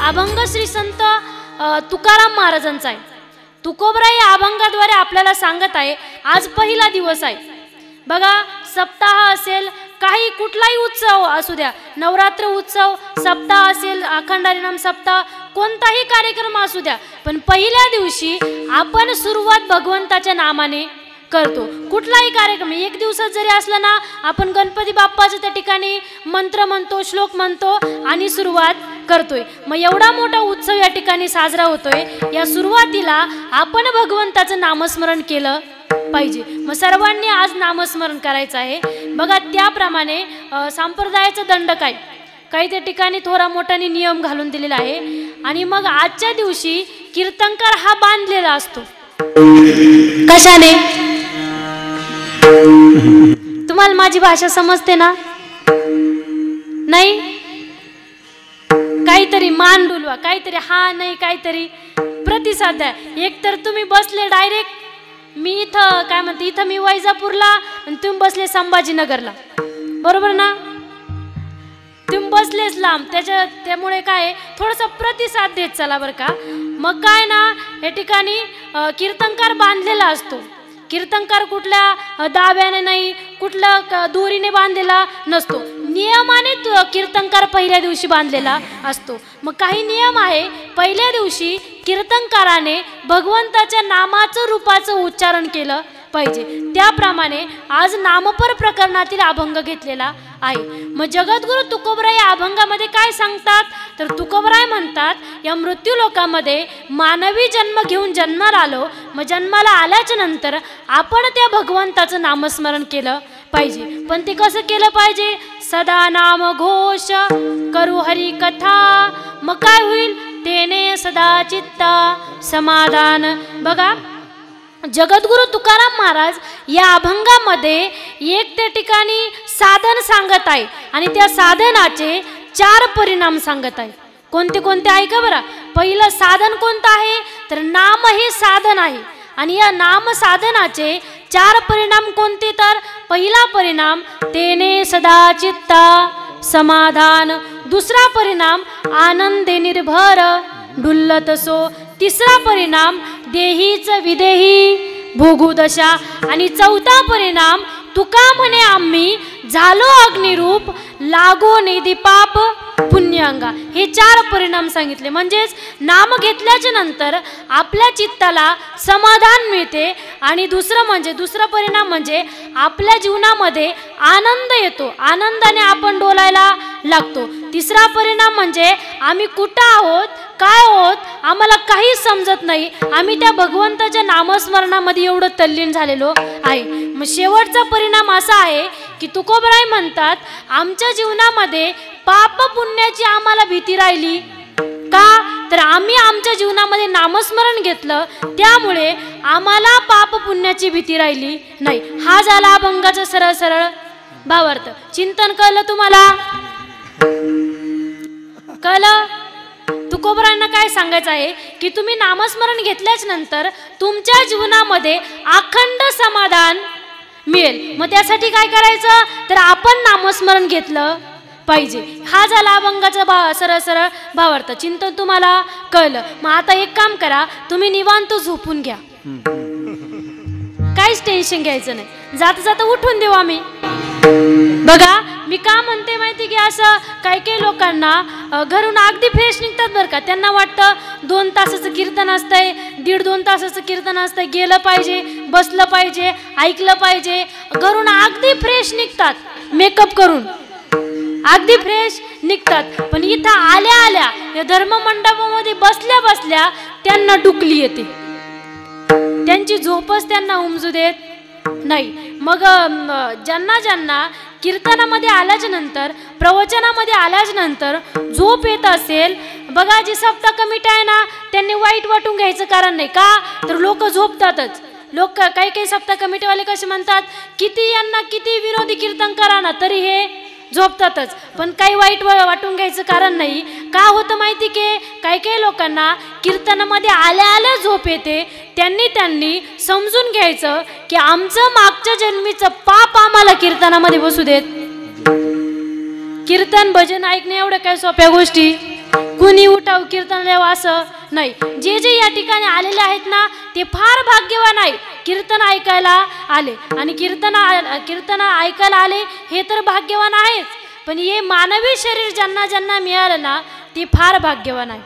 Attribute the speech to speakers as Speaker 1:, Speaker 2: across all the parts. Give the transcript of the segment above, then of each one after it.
Speaker 1: अभंग श्री संत तुकाराम महाराजांचा आहे। तुकोबराई या अभंगाद्वारे आपल्याला सांगत आहे आज पहिला दिवस आहे बघा। सप्ताह असेल, काही कुठलाही उत्सव असू द्या, नवरात्र उत्सव, सप्ताह असेल, अखंड हरिनाम सप्ताह, कोणताही कार्यक्रम असू द्या, पण पहिल्या दिवशी आपण सुरुवात भगवंताच्या नामाने करतो। कुठलाही कार्यक्रम एक दिवसात जरी असला ना, आपण गणपती बाप्पाच्या त्या ठिकाणी मंत्र म्हणतो, श्लोक म्हणतो आणि सुरुवात करतोय। मग एवढा मोठा उत्सव या ठिकाणी साजरा होतोय, या सुरुवातीला आपण भगवंताचं नामस्मरण केलं पाहिजे। मग सर्वांनी आज नामस्मरण करायचं आहे बघा। त्याप्रमाणे संप्रदायाचा दंडक आहे, काही त्या ठिकाणी थोडा मोठ्याने नियम घालून दिलेला आहे। आणि मग आजच्या दिवशी कीर्तनकार हा बांधलेला असतो कशाने? तुम्हाला माझी भाषा समजते ना? नाही? काहीतरी मान डुलवा, काहीतरी हा नाही, काहीतरी प्रतिसाद द्या। एक तर तुम्ही बसले डायरेक्ट, मी इथं काय म्हणते, इथं मी वैजापूरला आणि तुम्ही बसले संभाजीनगरला, बरोबर ना? तुम्ही बसलेच लांब, त्यामुळे काय थोडासा प्रतिसाद देत चला बरं का। मग काय ना, या ठिकाणी कीर्तनकार बांधलेला असतो। कीर्तनकार कुठल्या दाव्याने नाही, कुठल्या दोरीने बांधलेला नसतो, नियमाने कीर्तनकार पहिल्या दिवशी बांधलेला असतो। मग काही नियम आहे, पहिल्या दिवशी कीर्तनकाराने भगवंताच्या नामाचं रूपाचं उच्चारण केलं पाहिजे। त्याप्रमाणे आज नामपर प्रकरणातील अभंग घेतलेला आहे। मग जगद्गुरु तुकोबराय या अभंगामध्ये काय सांगतात, तर तुकोबराय म्हणतात, या मृत्यू लोकामध्ये मानवी जन्म घेऊन जन्माला आलो, मग जन्माला आल्याच्या नंतर आपण त्या भगवंताचं नामस्मरण केलं पाहिजे। पण ते कसं केलं पाहिजे? सदा नाम घोष करू हरी कथा, मग काय होईल? तेने सदा चित्ता समाधान। बघा, जगद्गुरु तुकाराम महाराज या अभंगामध्ये एक त्या ठिकाणी साधन सांगत आहे आणि त्या साधनाचे 4 परिणाम सांगत आहे। कोणते कोणते आहे का बरं? पहिलं साधन कोणतं आहे, तर नाम हे साधन आहे आणि या नाम साधनाचे 4 परिणाम कोणते, तर पहिला परिणाम तेने सदा चित्ता समाधान, दुसरा परिणाम आनंदे निर्भर डुल्लत सो, तिसरा परिणाम देहीच विदेही भोगुदशा आणि चौथा परिणाम तुका म्हणे आम्ही झालो अग्निरूप लागो निधी पाप पुण्यांगा। हे 4 परिणाम सांगितले। म्हणजेच नाम घेतल्याच्या नंतर आपल्या चित्ताला समाधान मिळते आणि दुसरा परिणाम म्हणजे आपल्या जीवनामध्ये आनंद येतो, आनंदाने आपण डोलायला लागतो। तिसरा परिणाम म्हणजे आम्ही कुठं आहोत, काय आहोत, आम्हाला काही समजत नाही, आम्ही त्या भगवंताच्या नामस्मरणामध्ये एवढं तल्लीन झालेलो आहे। मग शेवटचा परिणाम असा आहे की तुकोबराय म्हणतात, आमच्या जीवनामध्ये पाप पुण्याची आम्हाला भीती राहिली का, तर आम्ही आमच्या जीवनामध्ये नामस्मरण घेतलं, त्यामुळे आम्हाला पाप पुण्याची भीती राहिली नाही। हा झाला अभंगाचा सरळ सरळ भावार्थ। चिंतन कळलं तुम्हाला? कळलं? तुकोबरायांना काय सांगायचं आहे की तुम्ही नामस्मरण घेतल्याच नंतर तुमच्या जीवनामध्ये अखंड समाधान मिळेल। मग त्यासाठी काय करायचं, तर आपण नामस्मरण घेतलं पाहिजे। हा झाला अभंगाचा सरळ सरळ भावार्थ। चिंतन तुम्हाला कळलं? मग आता एक काम करा, तुम्ही निवांत झोपून घ्या, काहीच टेन्शन घ्यायचं नाही, जाता जाता उठून देऊ आम्ही। बघा, मी का म्हणते माहिती की असं काही लोकांना घरून अगदी फ्रेश निघतात बरं का, त्यांना वाटतं 2 तासाचं कीर्तन असतंय, 1.5-2 तासाचं कीर्तन असतंय, गेलं पाहिजे, बसलं पाहिजे, ऐकलं पाहिजे, घरून अगदी फ्रेश निघतात, मेकअप करून अगदी फ्रेश निघतात, पण इथं आल्या आल्या या धर्ममंडपामध्ये बसल्या बसल्या त्यांना डुकली येते, त्यांची झोपच त्यांना उमजू देत नाही। मग ज्यांना कीर्तनामध्ये आल्याच्या नंतर, प्रवचनामध्ये आल्याच्या नंतर झोप येत असेल, बघा जी सप्ताह कमिटी आहे ना, त्यांनी वाईट वाटून घ्यायचं कारण नाही का, तर लोक झोपतातच। लोक काही सप्ताह कमिटीवाले कसे म्हणतात, किती विरोधी कीर्तन करा ना तरी हे झोपतातच, पण काही वाईट वाटून घ्यायचं कारण नाही। का होतं माहिती की काही लोकांना कीर्तनामध्ये आल्या आल्या झोप येते, त्यांनी समजून घ्यायचं की आमचं मागच्या जन्मीचं पाप आम्हाला कीर्तनामध्ये बसू देत। कीर्तन भजन ऐकणे एवढ्या काय सोप्या गोष्टी कुणी उठाव कीर्तन देव असं नाही. जे जे या ठिकाणी आलेले आहेत ना ते फार भाग्यवान आहे, कीर्तन ऐकायला आले. आणि कीर्तन ऐकायला आले हे तर भाग्यवान आहेच, पण हे मानवी शरीर ज्यांना ज्यांना मिळालं ना ते फार भाग्यवान आहे.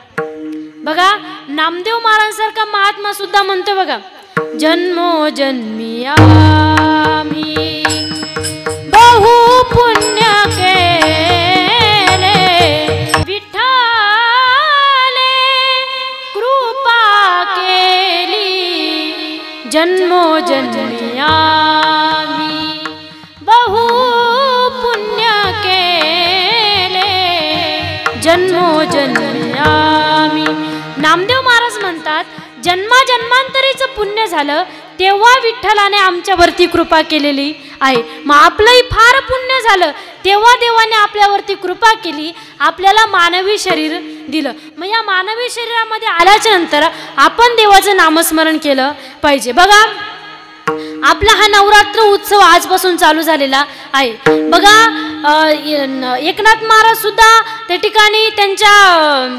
Speaker 1: बघा नामदेव महाराजांसारखा महात्मा सुद्धा म्हणतो बघा, जन्मो जन्मी आम्ही बहु पुण्य केले, विठ्ठले कृपा केली. जन्मो जन्मी आम्ही बहु पुण्य केले, जन्मो जन्मी आम्ही. नामदेव महाराज म्हणतात जन्माजन्मांतरीचं पुण्य झालं तेव्हा विठ्ठलाने आमच्यावरती कृपा केलेली आहे. मग आपलंही फार पुण्य झालं तेव्हा देवाने आपल्यावरती कृपा केली, आपल्याला मानवी शरीर दिलं. मग या मानवी शरीरामध्ये आल्याच्या नंतर आपण देवाचं नामस्मरण केलं पाहिजे. बघा आपला हा नवरात्र उत्सव आजपासून चालू झालेला आहे. बघा एकनाथ महाराज सुद्धा त्या ठिकाणी त्यांच्या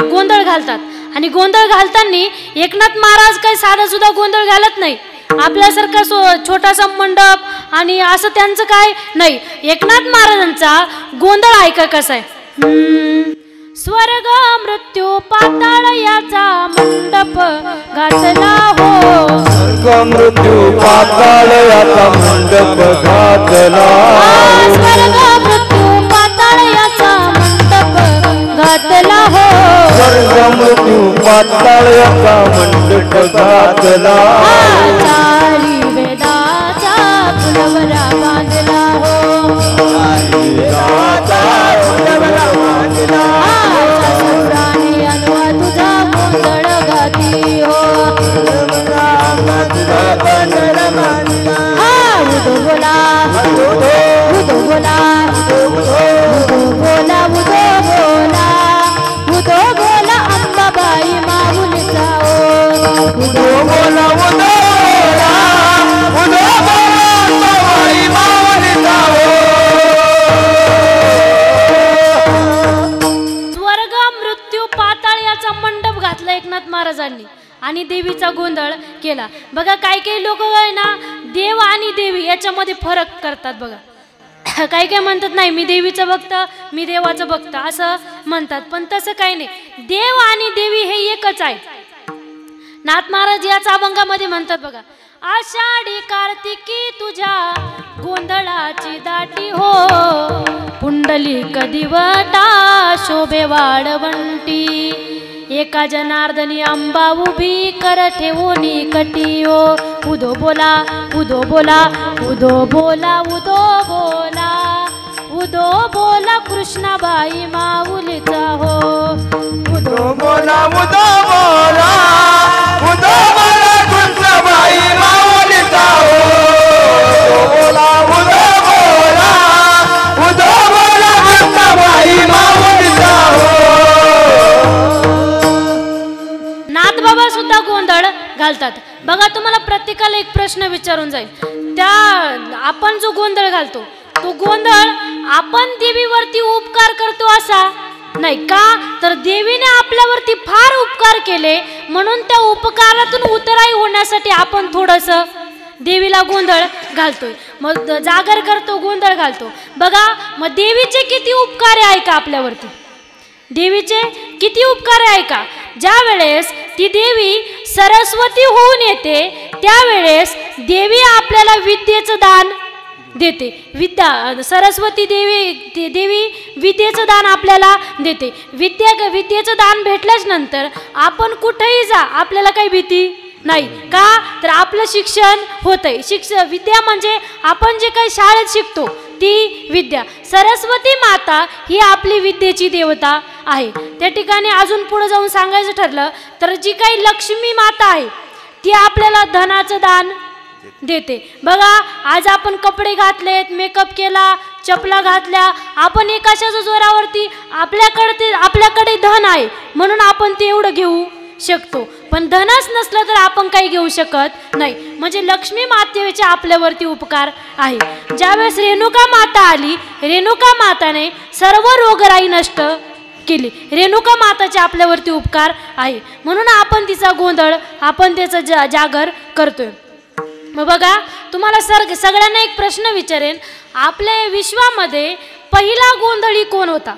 Speaker 1: गोंधळ घालतात आणि गोंधळ घालताना एकनाथ महाराज काही साधा सुद्धा गोंधळ घालत नाही. आपल्यासारखा छोटासा मंडप आणि असं त्यांचं काय नाही. एकनाथ महाराजांचा गोंधळ ऐका कसा आहे. स्वर्ग मृत्यू पाताळ याचा मंडप घातला हो,
Speaker 2: स्वर्ग मृत्यू पाताळ याचा मंडप घातला,
Speaker 1: स्वर्ग मृत्यू पाताळ याचा मंडप घातला हो,
Speaker 2: स्वर्ग मृत्यू पाताळ याचा मंडप घातला.
Speaker 1: चारी वेदाचा फुलवरा बांधला हो, चारी वेदाचा फुलवरा बांधला. सौराने अनवा तुझा गोंधळ घाती हो, उदो बोला उदो बोला उदो बोला उदो बोला अंबाबाई माऊलीचा हो,
Speaker 2: उदो बोला उदो बोला उदो बोला अंबाबाई माऊलीचा हो.
Speaker 1: स्वर्ग मृत्यू पाताळ याचा मंडप घातला एकनाथ महाराजांनी आणि देवीचा गोंधळ केला. बघा काही काही लोक आहे ना देव आणि देवी याच्यामध्ये फरक करतात. बघा काही काही म्हणतात नाही मी देवीचं भक्त मी देवाचं भक्त असं म्हणतात, पण तसं काही नाही. देव आणि देवी हे एकच आहे. नाथ महाराज याच अभंगामध्ये म्हणतात बघा, आषाढी कार्तिकी तुझ्या गोंधळाची दाटी हो, पुंडलिक दिवटा शोभे वाढवंटी, एका जनार्दनी अंबा उभी कर ठेवोनी कटी हो. उदो बोला उदो बोला उदो बोला उदो बोला उदो बोला कृष्णाबाई माऊलीचा हो,
Speaker 2: उदो बोला उदो बोला उदो बोला कृष्णाबाई माऊलीचा हो, उदो बोला उदो बोला कृष्णाबाई माऊलीचा हो.
Speaker 1: नाथबाबा सुद्धा गोंधळ घालतात. बघा तुम्हाला प्रत्येकाला एक प्रश्न विचारून जाईल, त्या आपण जो गोंधळ घालतो तो गोंधळ आपण देवीवरती उपकार करतो असा नाही का, तर देवीने आपल्यावरती फार उपकार केले म्हणून त्या उपकारातून उतराई होण्यासाठी आपण थोडंसं देवीला गोंधळ घालतोय. मग जागर करतो गोंधळ घालतो. बघा मग देवीचे किती उपकार आहे का आपल्यावरती, देवीचे किती उपकार आहे का. ज्या वेळेस ती देवी सरस्वती होऊन येते त्यावेळेस देवी आपल्याला विद्येचं दान देते. विद्या सरस्वती देवी विद्येचं दान आपल्याला देते. विद्येचं दान भेटल्याच नंतर आपण कुठेही जा आपल्याला काही भीती नाही का, तर आपलं शिक्षण होतंय. विद्या म्हणजे आपण जे काही शाळेत शिकतो ती विद्या. सरस्वती माता ही आपली विद्येची देवता आहे. त्या ठिकाणी अजून पुढे जाऊन सांगायचं ठरलं तर जी काही लक्ष्मी माता आहे ती आपल्याला धनाचं दान देते. बघा आज आपण कपडे घातलेत, मेकअप केला, चपला घातल्या, आपण एकाच्या जोरावरती आपल्याकडे धन आहे म्हणून आपण ते एवढं घेऊ शकतो, पण धनच नसलं तर आपण काही घेऊ शकत नाही. म्हणजे लक्ष्मी मातेचे आपल्यावरती उपकार आहे. ज्यावेळेस रेणुका माता आली, रेणुका माताने सर्व रोगराई नष्ट केली. रेणुका माताचे आपल्यावरती उपकार आहे म्हणून आपण तिचा गोंधळ, आपण त्याचं जागर करतोय. मग बघा, तुम्हाला सगळ्यांना एक प्रश्न विचारेन, आपल्या विश्वामध्ये पहिला गोंधळी कोण होता?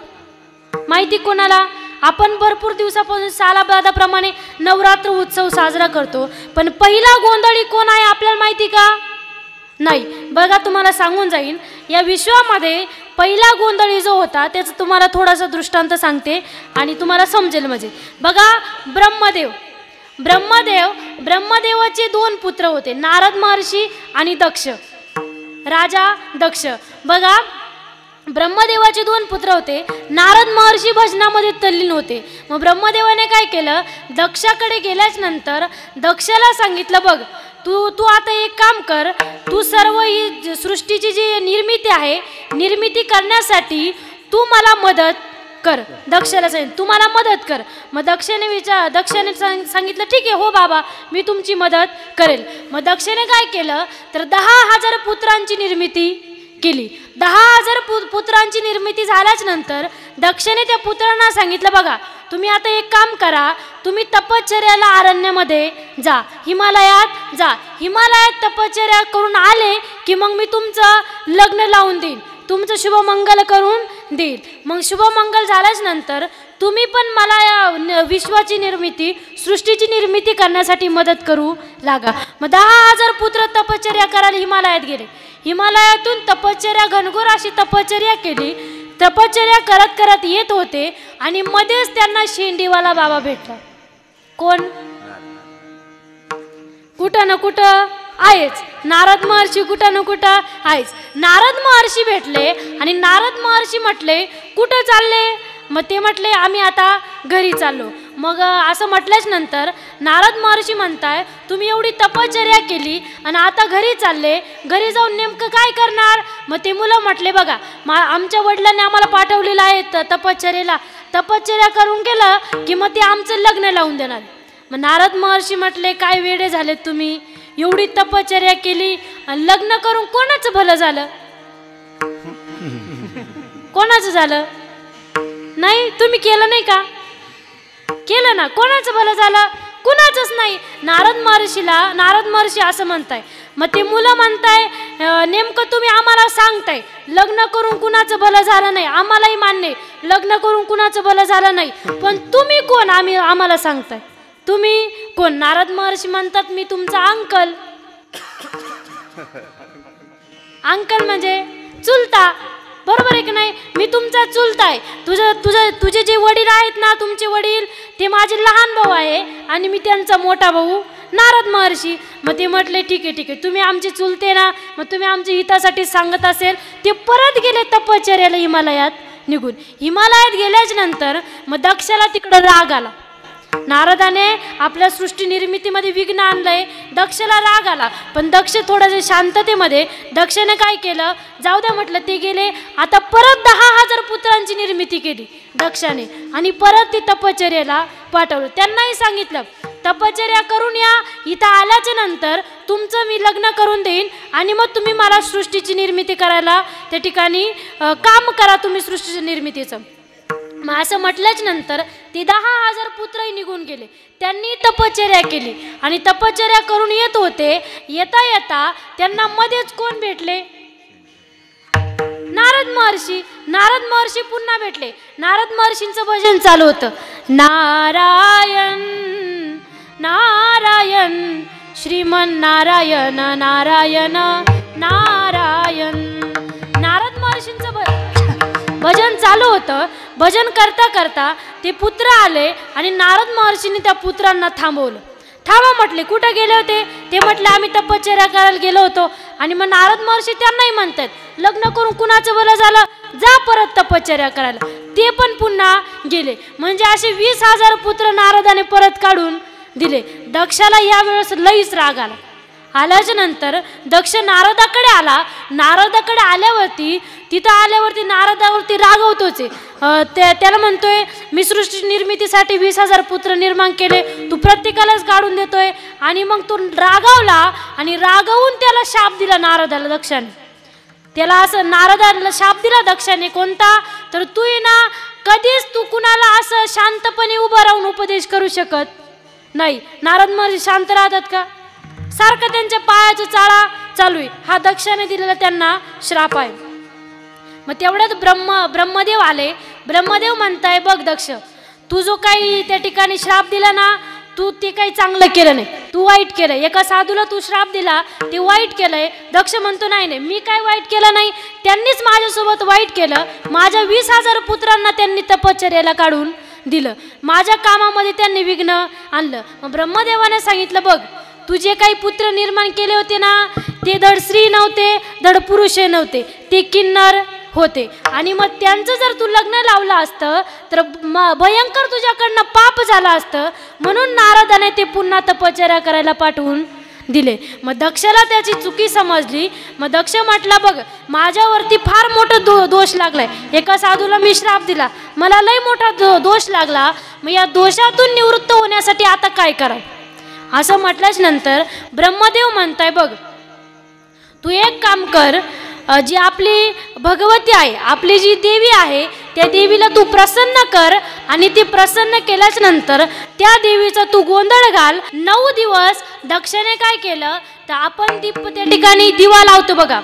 Speaker 1: माहिती कोणाला? आपण भरपूर दिवसापासून सालाबादाप्रमाणे नवरात्र उत्सव साजरा करतो, पण पहिला गोंधळी कोण आहे आपल्याला माहिती का? नाही. बघा, तुम्हाला सांगून जाईन, या विश्वामध्ये पहिला गोंधळी जो होता त्याचं तुम्हाला थोडासा दृष्टांत सांगते आणि तुम्हाला समजेल. म्हणजे बघा, ब्रह्मदेवाचे 2 पुत्र होते, नारद महर्षी आणि दक्ष, राजा दक्ष. बघा, ब्रह्मदेवाचे 2 पुत्र होते. नारद महर्षी भजनामध्ये तल्लीन होते. मग ब्रह्मदेवाने काय केलं, दक्षाकडे गेल्याच नंतर दक्षाला सांगितलं, बघ तू आता एक काम कर, तू सर्व ही सृष्टीची जी निर्मिती आहे, निर्मिती करण्यासाठी तू मला मदत कर. दक्षाला सांगितलं, तू मला मदत कर. मग दक्षाने सांगितलं, ठीक आहे, हो बाबा, मी तुमची मदत करेल. मग दक्षाने काय केलं तर 10,000 पुत्रांची निर्मिती केली. 10,000 पुत्रांची निर्मिती झाल्याच नंतर दक्षाने त्या पुत्रांना सांगितलं, बघा तुम्ही आता एक काम करा, तुम्ही तपश्चर्याला अरण्यामध्ये जा, हिमालयात जा. हिमालयात तपश्चर्या करून आले की मग मी तुमचं लग्न लावून देईन, तुमचं शुभमंगल करून देईल. मग शुभमंगल झाल्याच नंतर तुम्ही पण मला या विश्वाची निर्मिती, सृष्टीची निर्मिती करण्यासाठी मदत करू लागा. मग 10,000 पुत्र तपश्चर्या करायला हिमालयात गेले. हिमालयातून तपश्चर्या, घनघोर अशी तपश्चर्या केली. तपश्चर्या करत करत येत होते आणि मध्येच त्यांना शेंडीवाला बाबा भेटला. कोण? कुठं ना कुठं आहेच नारद महर्षी, कुठं ना कुठं आहेच. नारद महर्षी भेटले आणि नारद महर्षी म्हटले, कुठं चालले? मग ते म्हटले, आम्ही आता घरी चाललो. मग असं म्हटल्याच नंतर नारद महर्षी म्हणताय, तुम्ही एवढी तपश्चर्या केली आणि आता घरी चालले, घरी जाऊन नेमकं काय करणार? मग ते मुलं म्हटले, बघा आमच्या वडिलांनी आम्हाला पाठवलेलं आहे तपश्चर्याला, तपश्चर्या करून गेलं की मग ते आमचं लग्न लावून देणार. मग नारद महर्षी म्हटले, काय वेडे झाले तुम्ही, एवढी तपश्चर्या केली आणि लग्न करून कोणाचं भलं झालं? कोणाचं झालं? नाही, तुम्ही केलं नाही का? केलं ना. कोणाचं भलं झालं? कुणाचंच नाही. नारद महर्षी असं म्हणताय. मग ते मुलं म्हणताय, नेमकं तुम्ही आम्हाला सांगताय लग्न करून कुणाचं भलं झालं नाही, आम्हालाही मान्य लग्न करून कुणाचं भलं झालं नाही, पण तुम्ही कोण आम्हाला सांगताय? तुम्ही कोण? नारद महर्षी म्हणतात, मी तुमचा अंकल. अंकल म्हणजे चुलता, बरोबर आहे की नाही? मी तुमचा चुलता आहे. तुझे जे वडील आहेत ना, तुमचे वडील, ते माझे लहान भाऊ आहे आणि मी त्यांचा मोठा भाऊ नारद महर्षी. मग ते म्हटले, ठीक आहे, तुम्ही आमचे चुलते ना, मग तुम्ही आमच्या हितासाठी सांगत असेल. ते परत गेले तपश्चर्याला हिमालयात निघून. हिमालयात गेल्याच नंतर मग दक्षाला तिकडं राग आला. नारदाने आपल्या सृष्टी निर्मितीमध्ये विघ्न आणलंय, दक्षाला राग आला. पण दक्ष थोडंसं शांततेमध्ये दक्षाने काय केलं, जाऊ द्या म्हटलं, ते गेले. आता परत 10,000 पुत्रांची निर्मिती केली दक्षाने आणि परत ते तपश्चर्याला पाठवलं. त्यांनाही सांगितलं, तपश्चर्या करून या, इथं आल्याच्या नंतर तुमचं मी लग्न करून देईन आणि मग तुम्ही मला सृष्टीची निर्मिती करायला त्या ठिकाणी काम करा तुम्ही सृष्टीच्या निर्मितीचं. मग असं म्हटल्याच नंतर ते 10,000 पुत्रही निघून गेले. त्यांनी तपश्चर्या केली आणि तपश्चर्या करून येत होते. येता येता त्यांना मध्येच कोण भेटले? नारद महर्षी. नारद महर्षी पुन्हा भेटले. नारद महर्षींचं भजन चालू होतं, नारायण नारायण श्रीमन नारायण नारायण नारायण. नारद महर्षींचं भजन चालू होतं. भजन करता करता ते पुत्र आले आणि नारद महर्षींनी त्या पुत्रांना थांबवलं. थांबा म्हटले, कुठं गेले होते? ते म्हटले, आम्ही तपश्चर्या करायला गेलो होतो. आणि मग नारद महर्षी त्यांनाही म्हणतात, लग्न करून कुणाचं भलं झालं, जा परत तपश्चर्या करायला. ते पण पुन्हा गेले. म्हणजे असे 20,000 पुत्र नारदाने परत काढून दिले. दक्षाला यावेळेस लईच राग आला. आल्याच्या नंतर दक्ष नारदाकडे आला. नारदाकडे आल्यावरती नारदावरती रागवतोच. त्याला म्हणतोय, मी सृष्टी निर्मितीसाठी 20,000 पुत्र निर्माण केले, तू प्रत्येकालाच काढून देतोय. आणि मग तो रागावला आणि रागवून त्याला शाप दिला नारदाला. दक्षाने त्याला असं नारदाला शाप दिला दक्षाने. कोणता? तर तू ना कधीच तू कुणाला असं शांतपणे उभं राहून उपदेश करू शकत नाही. नारद महर्षी शांत राहतात का? सारखं त्यांच्या पायाच्या चाळा चालू आहे. हा दक्षाने दिलेला त्यांना श्राप आहे. मग तेवढ्यात ब्रह्मदेव आले. ब्रह्मदेव म्हणताय, बघ दक्ष, तू जो काही त्या ठिकाणी श्राप दिला ना, तू ते काही चांगलं केलं नाही, तू वाईट केलंय. एका साधूला तू श्राप दिला, ते वाईट केलंय. दक्ष म्हणतो, नाही नाही, मी काय वाईट केलं नाही, त्यांनीच माझ्यासोबत वाईट केलं. माझ्या 20,000 पुत्रांना त्यांनी तपश्चर्याला काढून दिलं, माझ्या कामामध्ये त्यांनी विघ्न आणलं. मग ब्रह्मदेवाने सांगितलं, बघ, तू जे काही पुत्र निर्माण केले होते ना, ते धड स्त्री नव्हते, धड पुरुषे नव्हते, ते किन्नर होते. आणि मग त्यांचं जर तू लग्न लावलं असतं तर भयंकर तुझ्याकडनं पाप झालं असतं. म्हणून नारदाने ते पुन्हा तपश्चर्या करायला पाठवून दिले. मग दक्षाला त्याची चुकी समजली. मग दक्ष म्हटला, बघ, माझ्यावरती फार मोठा दोष लागलाय. एका साधूला मी श्राप दिला, मला लय मोठा दोष लागला. मग या दोषातून निवृत्त होण्यासाठी आता काय करावं असं म्हटल्याच नंतर ब्रह्मदेव म्हणताय, बघ, तू एक काम कर, जी आपली भगवती आहे, आपली जी देवी आहे, त्या देवीला तू प्रसन्न कर. आणि ती प्रसन्न केल्याच नंतर त्या देवीचा तू गोंधळ घाल. 9 दिवस दक्षाने काय केलं तर आपण त्या ठिकाणी दिवा लावतो बघा.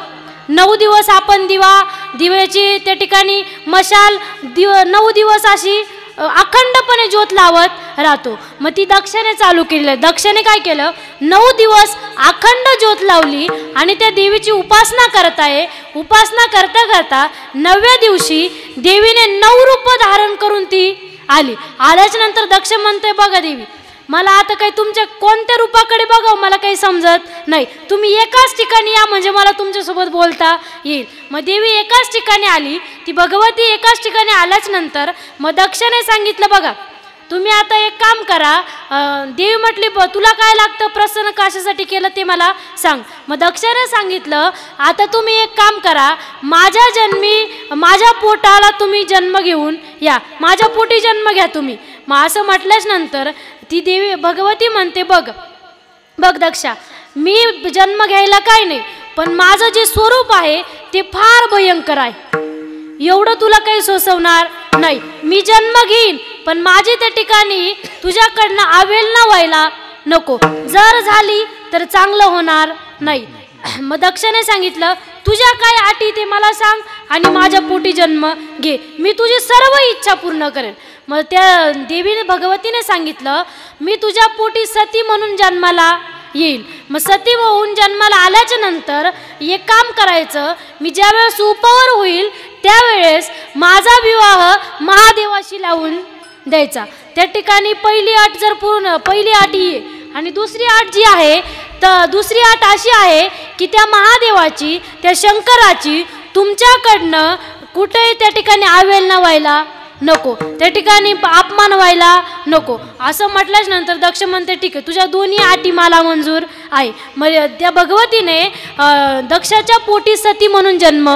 Speaker 1: 9 दिवस आपण दिव्याची त्या ठिकाणी मशाल 9 दिवस अशी अखंडपणे ज्योत लावत राहतो. मग ती दक्षाने चालू केली. दक्षाने काय केलं, 9 दिवस अखंड ज्योत लावली आणि त्या देवीची उपासना करत आहे. उपासना करता करता 9व्या दिवशी देवीने 9 रूप धारण करून ती आली. आल्याच्या नंतर दक्ष म्हणतोय, बघा देवी, मला आता काही तुमच्या कोणत्या रूपाकडे बघावं मला काही समजत नाही, तुम्ही एकाच ठिकाणी या म्हणजे मला तुमच्यासोबत बोलता येईल. मग देवी एकाच ठिकाणी आली. ती भगवती एकाच ठिकाणी आल्याच नंतर मग दक्षाने सांगितलं, बघा, तुम्ही आता एक काम करा. देवी म्हटली, तुला काय लागतं, प्रसन्न कशासाठी केलं ते मला सांग. मग दक्षाने सांगितलं, आता तुम्ही एक काम करा, माझ्या जन्मी माझ्या पोटाला तुम्ही जन्म घेऊन या, माझ्या पोटी जन्म घ्या तुम्ही. मग असं म्हटल्याच नंतर ती देवी भगवती म्हणते, बघ दक्षा, मी जन्म घ्यायला काय नाही, पण माझं जे स्वरूप आहे ते फार भयंकर आहे, एवढं तुला काही सोसवणार नाही. मी जन्म घेईन, पण माझी त्या ठिकाणी तुझ्याकडनं आवेलना व्हायला नको, जर झाली तर चांगलं होणार नाही. मग दक्षाने सांगितलं, तुझ्या काय अटी ते मला सांग आणि माझ्या पोटी जन्म घे, मी तुझी सर्व इच्छा पूर्ण करेन. मग त्या देवीने भगवतीने सांगितलं, मी तुझ्या पोटी सती म्हणून जन्माला येईल. मग सती होऊन जन्माला आल्याच्या नंतर एक काम करायचं, मी ज्यावेळेस उपवर होईल त्यावेळेस माझा विवाह महादेवाशी लावून द्यायचा. त्या ठिकाणी पहिली अट ही आणि दुसरी अट जी आहे तर दुसरी अट अशी आहे की त्या महादेवाची, त्या शंकराची तुमच्याकडनं कुठेही त्या ठिकाणी आवेलना व्हायला नको, त्या ठिकाणी अपमान व्हायला नको. असं म्हटल्याच नंतर दक्ष म्हणते, ठीक आहे, तुझ्या दोन्ही अटी मला मंजूर आहे. मग त्या भगवतीने दक्षाच्या पोटी सती म्हणून जन्म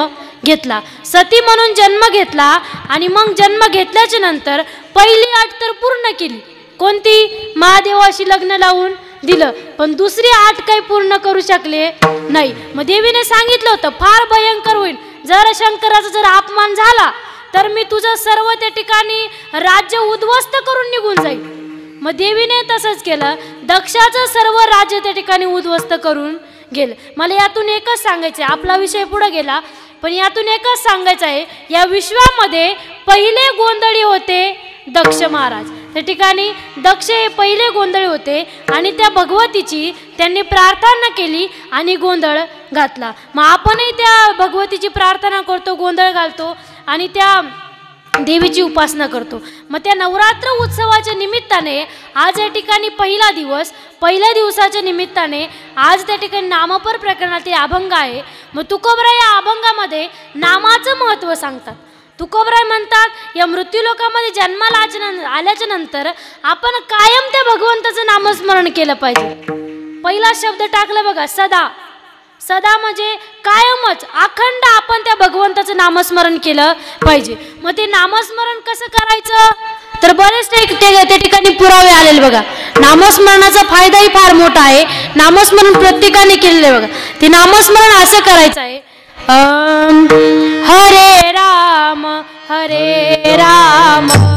Speaker 1: घेतला. सती म्हणून जन्म घेतला आणि मग जन्म घेतल्याच्या नंतर पहिली अट तर पूर्ण केली, कोणती, महादेवाशी लग्न लावून दिलं. पण दुसरी अट काही पूर्ण करू शकले नाही. मग देवीने सांगितलं होतं, फार भयंकर होईल, जर शंकराचा जर अपमान झाला तर मी तुझं सर्व त्या ठिकाणी राज्य उद्ध्वस्त करून निघून जाईल. मग देवीने तसंच केलं, दक्षाचं सर्व राज्य त्या ठिकाणी उद्ध्वस्त करून गेलं. मला यातून एकच सांगायचं आहे, आपला विषय पुढे गेला, पण यातून एकच सांगायचं आहे, या विश्वामध्ये पहिले गोंधळी होते दक्ष महाराज. त्या ठिकाणी दक्ष हे पहिले गोंधळी होते आणि त्या भगवतीची त्यांनी प्रार्थना केली आणि गोंधळ घातला. मग आपणही त्या भगवतीची प्रार्थना करतो, गोंधळ घालतो आणि त्या देवीची उपासना करतो. मग त्या नवरात्र उत्सवाच्या निमित्ताने आज या ठिकाणी पहिल्या दिवसाच्या निमित्ताने आज त्या ठिकाणी नामपर प्रकरणातील अभंग आहे. मग तुकोबराय या अभंगामध्ये नामाचं महत्त्व सांगतात. तुकोबराय म्हणतात, या मृत्यूलोकामध्ये जन्माला आल्याच्या नंतर आपण कायम त्या भगवंताचं नामस्मरण केलं पाहिजे. पहिला शब्द टाकला बघा, सदा. सदा म्हणजे कायमच अखंड आपण त्या भगवंताचं नामस्मरण केलं पाहिजे. मग ते नामस्मरण कसं करायचं तर बरेच त्या ठिकाणी पुरावे आलेले बघा. नामस्मरणाचा फायदाही फार मोठा आहे. नामस्मरण प्रत्येकाने केलेलं आहे बघा. ते नामस्मरण असं करायचं आहे, हरे राम राम